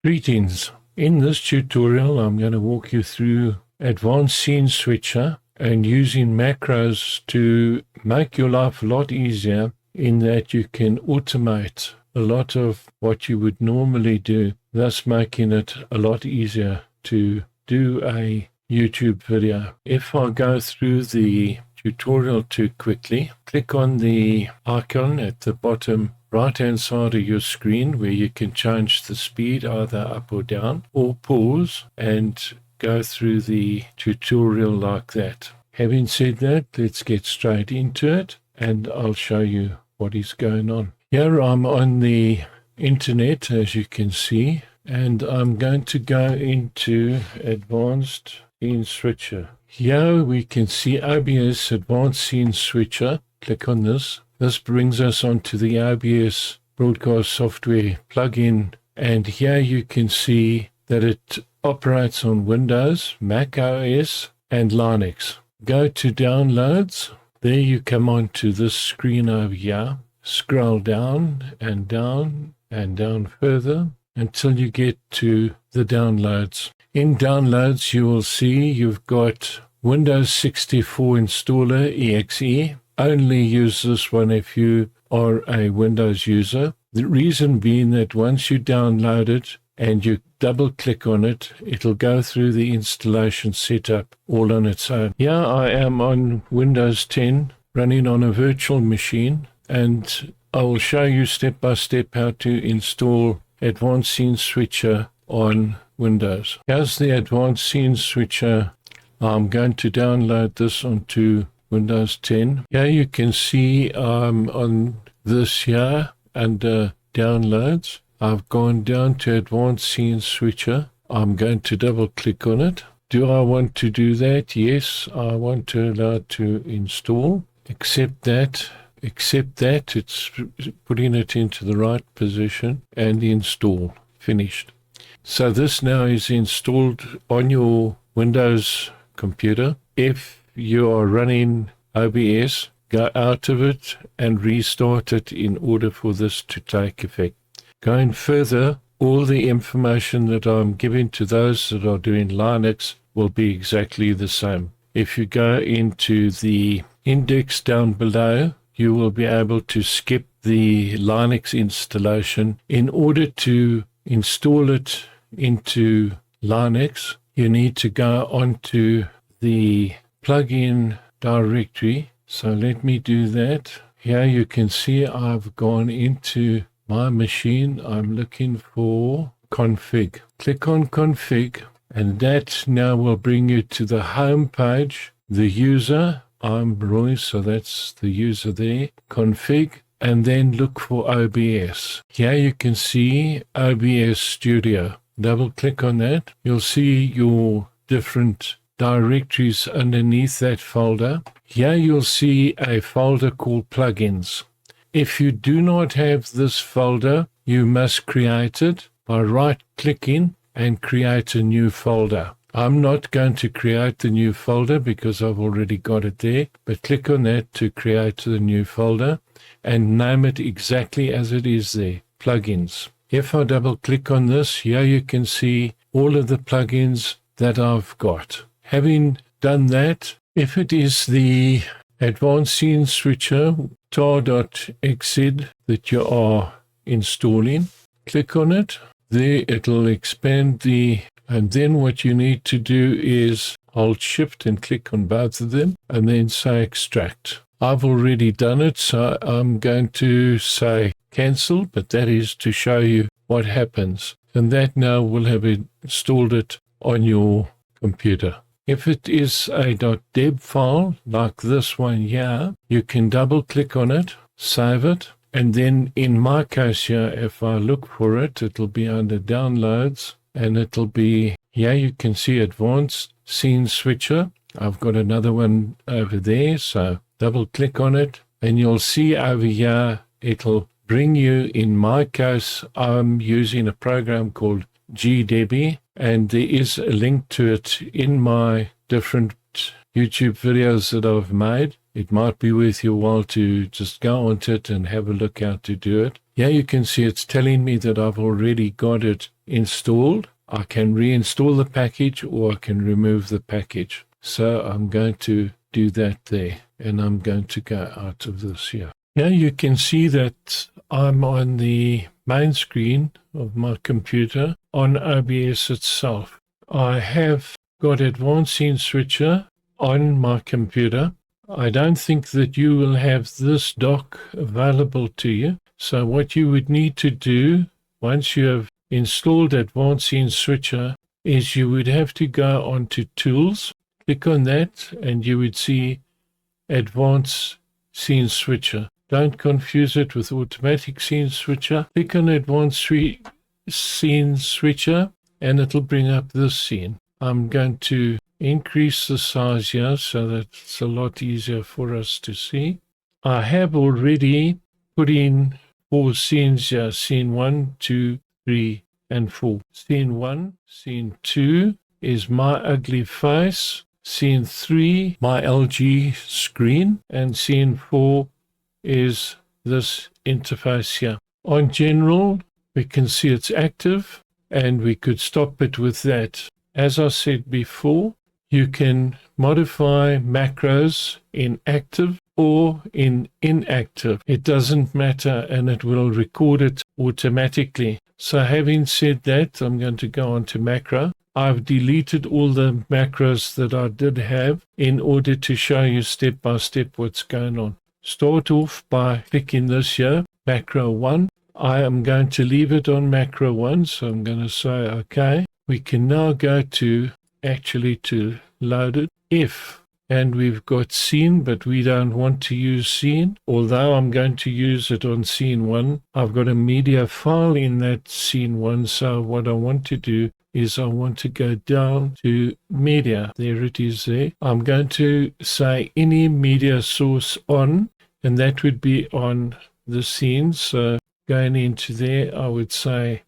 Greetings. In this tutorial, I'm going to walk you through Advanced Scene Switcher and using macros to make your life a lot easier in that you can automate a lot of what you would normally do, thus making it a lot easier to do a YouTube video. If I go through the tutorial too quickly, click on the icon at the bottom right-hand side of your screen where you can change the speed either up or down, or pause and go through the tutorial like that. Having said that, let's get straight into it and I'll show you what is going on. Here I'm on the internet, as you can see, and I'm going to go into Advanced Scene Switcher. Here we can see OBS Advanced Scene Switcher. Click on this. This brings us onto the OBS broadcast software plugin, and here you can see that it operates on Windows, Mac OS, and Linux. Go to Downloads. There you come onto this screen over here. Scroll down and down and down further until you get to the downloads. In downloads, you will see you've got Windows 64 Installer EXE. Only use this one if you are a Windows user. The reason being that once you download it and you double click on it, it'll go through the installation setup all on its own. Here I am on Windows 10 running on a virtual machine, and I will show you step by step how to install Advanced Scene Switcher on Windows. Here's the Advanced Scene Switcher. I'm going to download this onto Windows 10. Here you can see on this here under Downloads, I've gone down to Advanced Scene Switcher. I'm going to double click on it. Do I want to do that? Yes, I want to allow it to install. Accept that. It's putting it into the right position, and install. Finished. So this now is installed on your Windows computer. If you are running OBS, go out of it and restart it in order for this to take effect. Going further, all the information that I'm giving to those that are doing Linux will be exactly the same. If you go into the index down below, you will be able to skip the Linux installation. In order to install it into Linux, you need to go onto the plugin directory. So let me do that. Here you can see I've gone into my machine. I'm looking for config. Click on config, and that now will bring you to the home page. The user, I'm Roy, so that's the user there. Config, and then look for OBS. Here you can see OBS Studio. Double click on that. You'll see your different directories underneath that folder. Here you'll see a folder called plugins. If you do not have this folder, you must create it by right-clicking and create a new folder. I'm not going to create the new folder because I've already got it there, but click on that to create the new folder and name it exactly as it is there, plugins. If I double-click on this, here you can see all of the plugins that I've got. Having done that, if it is the Advanced Scene Switcher tar.xz that you are installing, click on it. There it'll expand and then what you need to do is hold Shift and click on both of them and then say extract. I've already done it, so I'm going to say cancel, but that is to show you what happens. And that now will have installed it on your computer. If it is a .deb file, like this one here, you can double click on it, save it, and then in my case here, if I look for it, it'll be under Downloads, and it'll be, here you can see Advanced Scene Switcher. I've got another one over there, so double click on it, and you'll see over here, it'll bring you, in my case, I'm using a program called GDebi, and there is a link to it in my different YouTube videos that I've made. it might be worth your while to just go onto it and have a look how to do it. Here you can see it's telling me that I've already got it installed. I can reinstall the package or I can remove the package. So I'm going to do that there, and I'm going to go out of this here. Here you can see that I'm on the main screen of my computer on OBS itself. I have got Advanced Scene Switcher on my computer. I don't think that you will have this dock available to you. So what you would need to do once you have installed Advanced Scene Switcher is you would have to go onto Tools, click on that, and you would see Advanced Scene Switcher. Don't confuse it with Automatic Scene Switcher. Click on Advanced Scene Switcher and it'll bring up this scene. I'm going to increase the size here so that it's a lot easier for us to see. I have already put in 4 scenes here, scene 1, 2, 3, and 4. Scene 1, scene 2 is my ugly face. Scene 3, my LG screen. And scene 4 is this interface here. On general, we can see it's active and we could stop it with that. As I said before, you can modify macros in active or in inactive. It doesn't matter, and it will record it automatically. So having said that, I'm going to go on to macro. I've deleted all the macros that I did have in order to show you step by step what's going on. Start off by clicking this here, macro 1. I am going to leave it on macro 1, so I'm going to say OK. We can now go to load it. If, and we've got scene, but we don't want to use scene. Although I'm going to use it on scene 1, I've got a media file in that scene 1. So what I want to do is I want to go down to media. There it is there. I'm going to say any media source on, and that would be on the scene. So going into there, I would say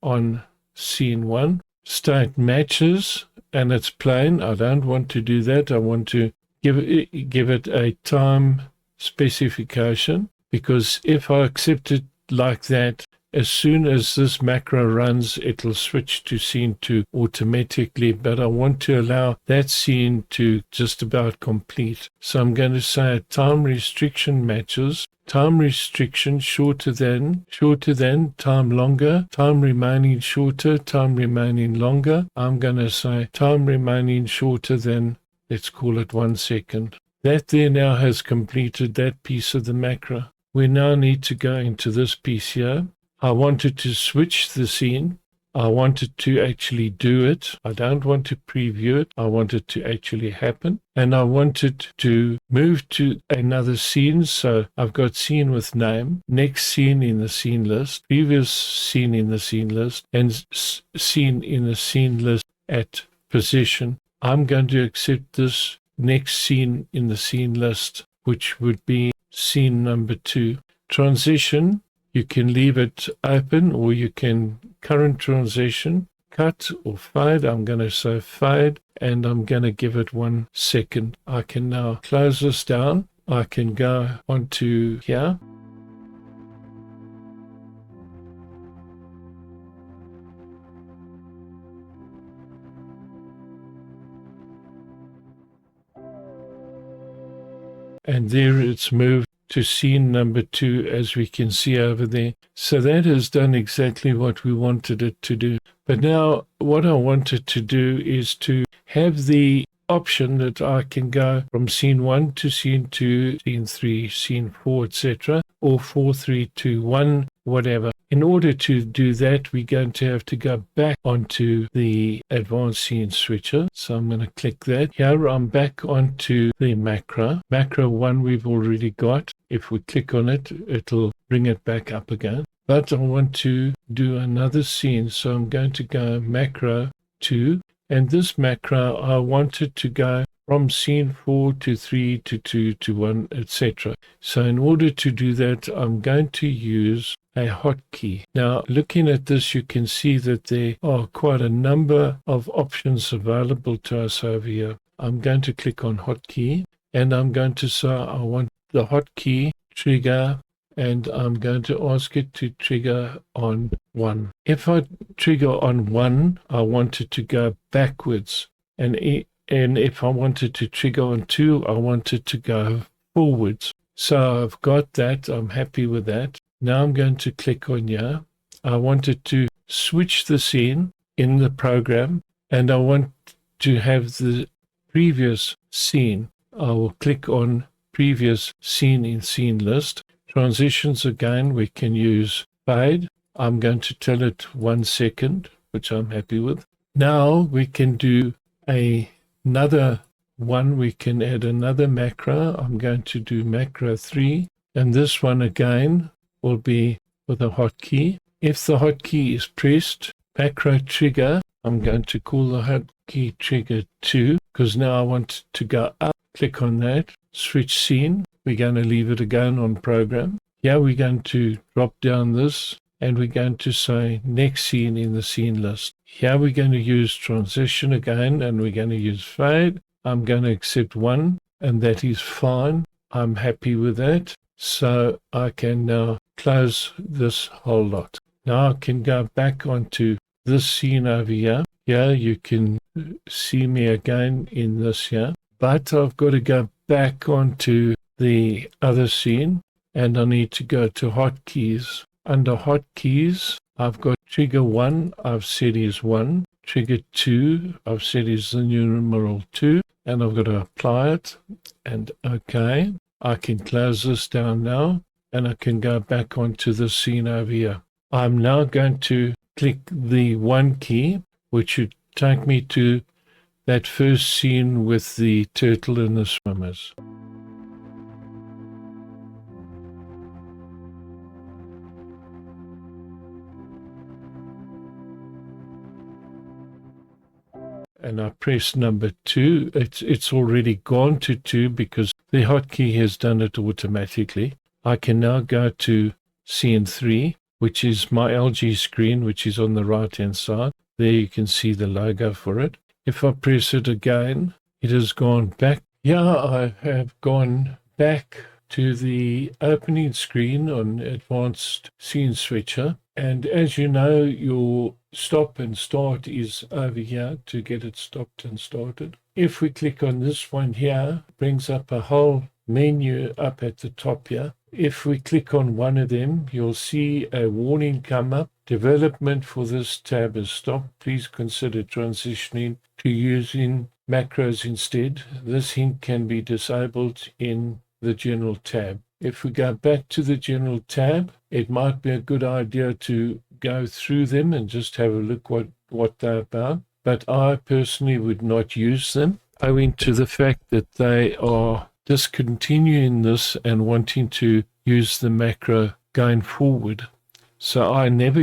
on scene 1. State matches, and it's plain. I don't want to do that. I want to give it a time specification, because if I accept it like that, as soon as this macro runs, it'll switch to scene 2 automatically, but I want to allow that scene to just about complete. So I'm going to say time restriction matches, time restriction shorter than, time longer, time remaining shorter, time remaining longer. I'm going to say time remaining shorter than, let's call it 1 second. That there now has completed that piece of the macro. We now need to go into this piece here. I wanted to switch the scene. I wanted to actually do it. I don't want to preview it. I want it to actually happen. And I wanted to move to another scene. So I've got scene with name, next scene in the scene list, previous scene in the scene list, and scene in the scene list at position. I'm going to accept this next scene in the scene list, which would be scene number 2. Transition. You can leave it open, or you can current transition, cut or fade. I'm going to say fade, and I'm going to give it 1 second. I can now close this down. I can go onto here. And there it's moved to scene number 2, as we can see over there. So that has done exactly what we wanted it to do. But now what I wanted to do is to have the option that I can go from scene 1 to scene 2, scene 3, scene 4, etc., or 4, 3, 2, 1, whatever. In order to do that, we're going to have to go back onto the Advanced Scene Switcher. So I'm going to click that. Here I'm back onto the macro. Macro 1 we've already got. If we click on it, it'll bring it back up again. But I want to do another scene. So I'm going to go macro 2. And this macro, I wanted to go from scene 4 to 3 to 2 to 1, etc. So in order to do that, I'm going to use a hotkey. Now, looking at this, you can see that there are quite a number of options available to us over here. I'm going to click on hotkey. and I'm going to say I want the hotkey trigger, and I'm going to ask it to trigger on 1. If I trigger on 1, I want it to go backwards, and if I wanted to trigger on 2, I want it to go forwards. So I've got that. I'm happy with that. Now I'm going to click on here. I want it to switch the scene in the program, and I want to have the previous scene. I will click on previous scene in scene list. Transitions again, we can use fade. I'm going to tell it 1 second, which I'm happy with. Now we can do another one. We can add another macro. I'm going to do macro 3, and this one again will be with a hotkey. If the hotkey is pressed, macro trigger, I'm going to call the hotkey trigger 2, because now I want to go up. Click on that, switch scene. We're going to leave it again on program. Here we're going to drop down this, and we're going to say next scene in the scene list. Here we're going to use transition again, and we're going to use fade. I'm going to accept 1, and that is fine. I'm happy with that. So I can now close this whole lot. Now I can go back onto this scene over here. Here you can see me again in this here. But I've got to go back onto the other scene, and I need to go to hotkeys. Under hotkeys, I've got trigger 1, I've said is 1. Trigger 2, I've said is the numeral 2, and I've got to apply it, and okay. I can close this down now, and I can go back onto the scene over here. I'm now going to click the 1 key, which should take me to that first scene with the turtle and the swimmers. And I press number 2. It's already gone to 2 because the hotkey has done it automatically. I can now go to scene 3, which is my LG screen, which is on the right hand side. There you can see the logo for it. If I press it again, it has gone back. Yeah, I have gone back to the opening screen on Advanced Scene Switcher. And as you know, your stop and start is over here to get it stopped and started. If we click on this one here, it brings up a whole menu up at the top here. If we click on one of them, you'll see a warning come up. Development for this tab is stopped. Please consider transitioning to using macros instead. This hint can be disabled in the general tab. If we go back to the general tab, it might be a good idea to go through them and just have a look what they're about. But I personally would not use them, owing to the fact that they are discontinuing this and wanting to use the macro going forward. So I never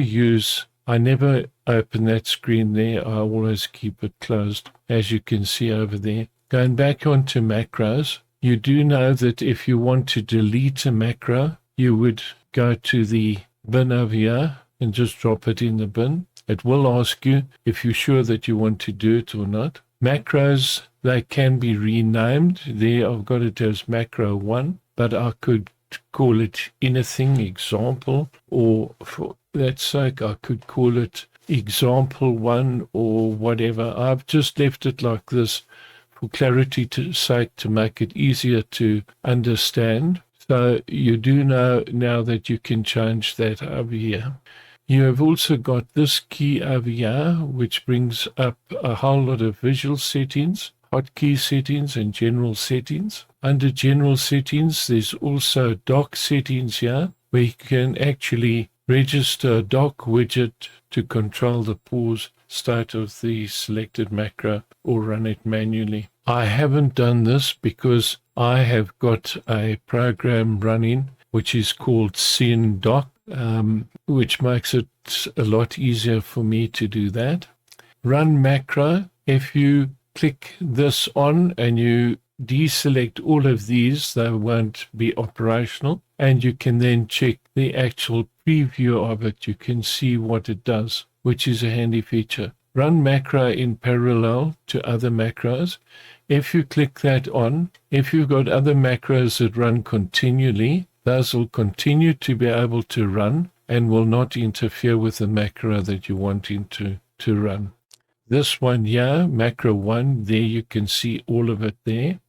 open that screen there. I always keep it closed, as you can see over there. Going back onto macros, you do know that if you want to delete a macro, you would go to the bin over here and just drop it in the bin. It will ask you if you're sure that you want to do it or not. Macros, they can be renamed. There I've got it as macro 1, but I could call it anything, example, or for that sake I could call it example 1 or whatever. I've just left it like this for clarity's sake to make it easier to understand. So you do know now that you can change that over here. You have also got this key over here, which brings up a whole lot of visual settings, hotkey settings, and general settings. Under general settings, there's also dock settings here, where you can actually register a dock widget to control the pause state of the selected macro or run it manually. I haven't done this because I have got a program running which is called Scene Dock, which makes it a lot easier for me to do that. Run macro. If you click this on and you deselect all of these, they won't be operational, and you can then check the actual preview of it. You can see what it does, which is a handy feature. Run macro in parallel to other macros. If you click that on, if you've got other macros that run continually, those will continue to be able to run and will not interfere with the macro that you want to run. This one here, macro 1, there you can see all of it there.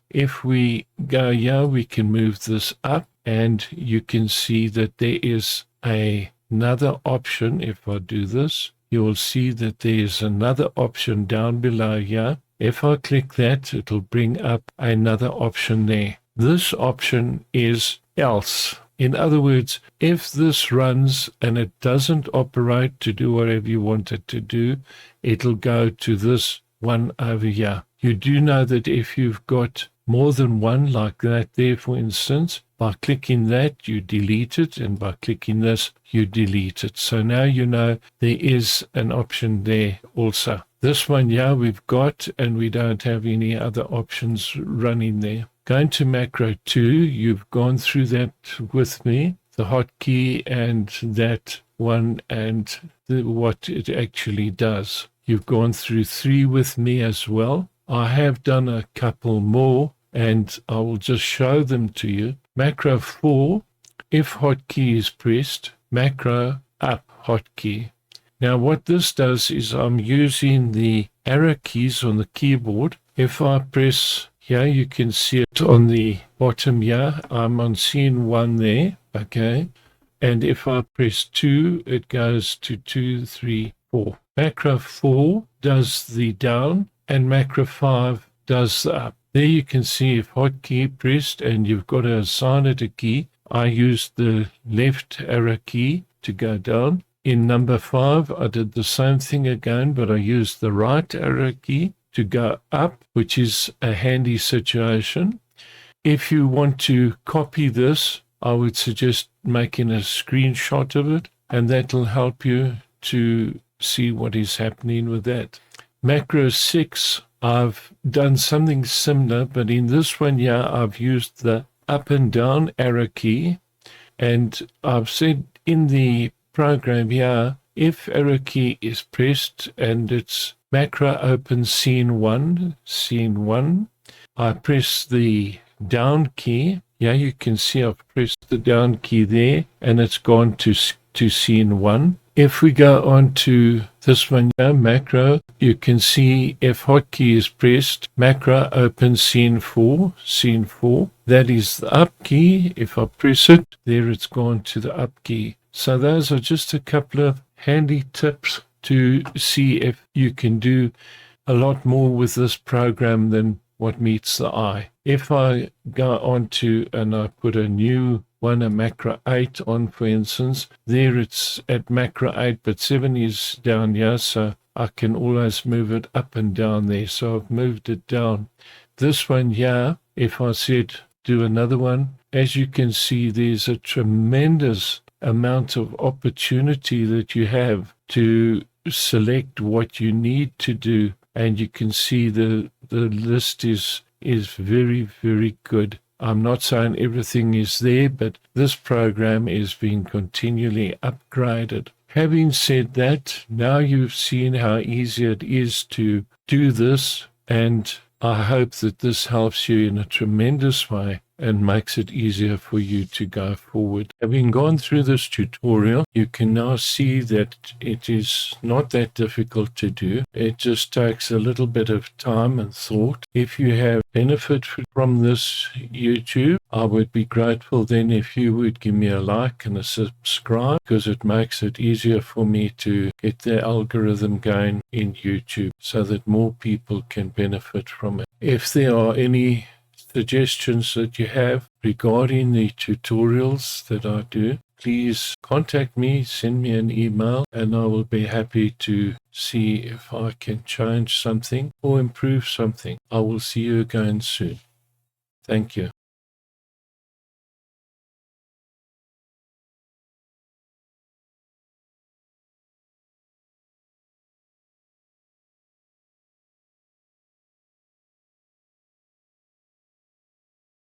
If we go here, we can move this up, and you can see that there is another option. If I do this, you will see that there is another option down below here. If I click that, it'll bring up another option there. This option is else. In other words, if this runs and it doesn't operate to do whatever you want it to do, it'll go to this one over here. You do know that if you've got more than one like that there, for instance, by clicking that, you delete it, and by clicking this, you delete it. So now you know there is an option there also. This one here we've got, and we don't have any other options running there. Going to macro 2, you've gone through that with me, the hotkey and that one and what it actually does. You've gone through 3 with me as well. I have done a couple more, and I will just show them to you. Macro 4, if hotkey is pressed, macro up hotkey. Now what this does is I'm using the arrow keys on the keyboard. If I press here, you can see it on the bottom here. I'm on scene 1 there, okay? And if I press 2, it goes to 2, 3, 4. Macro 4 does the down, and macro 5 does the up. There you can see if hotkey pressed and you've got to assign it a key, I used the left arrow key to go down. In number 5, I did the same thing again, but I used the right arrow key to go up, which is a handy situation. If you want to copy this, I would suggest making a screenshot of it, and that'll help you to see what is happening with that. Macro 6, I've done something similar, but in this one here, I've used the up and down arrow key, and I've said in the program here, if arrow key is pressed and it's macro open scene 1, I press the down key. Yeah, you can see I've pressed the down key there, and it's gone to scene 1. If we go on to this one here, macro, you can see if hotkey is pressed, macro open scene 4. That is the up key. If I press it, there it's gone to the up key. So those are just a couple of handy tips to see if you can do a lot more with this program than what meets the eye. If I go on to, and I put a new one, a macro 8 on, for instance, there it's at macro 8, but 7 is down here, so I can always move it up and down there. So I've moved it down. This one here, if I said do another one, as you can see, there's a tremendous amount of opportunity that you have to select what you need to do, and you can see the list is very, very good. I'm not saying everything is there, but this program is being continually upgraded. Having said that, now you've seen how easy it is to do this, and I hope that this helps you in a tremendous way and makes it easier for you to go forward. Having gone through this tutorial, you can now see that it is not that difficult to do. It just takes a little bit of time and thought. If you have benefit from this YouTube, I would be grateful then if you would give me a like and a subscribe, because it makes it easier for me to get the algorithm going in YouTube so that more people can benefit from it. If there are any suggestions that you have regarding the tutorials that I do, please contact me, send me an email, and I will be happy to see if I can change something or improve something. I will see you again soon. Thank you.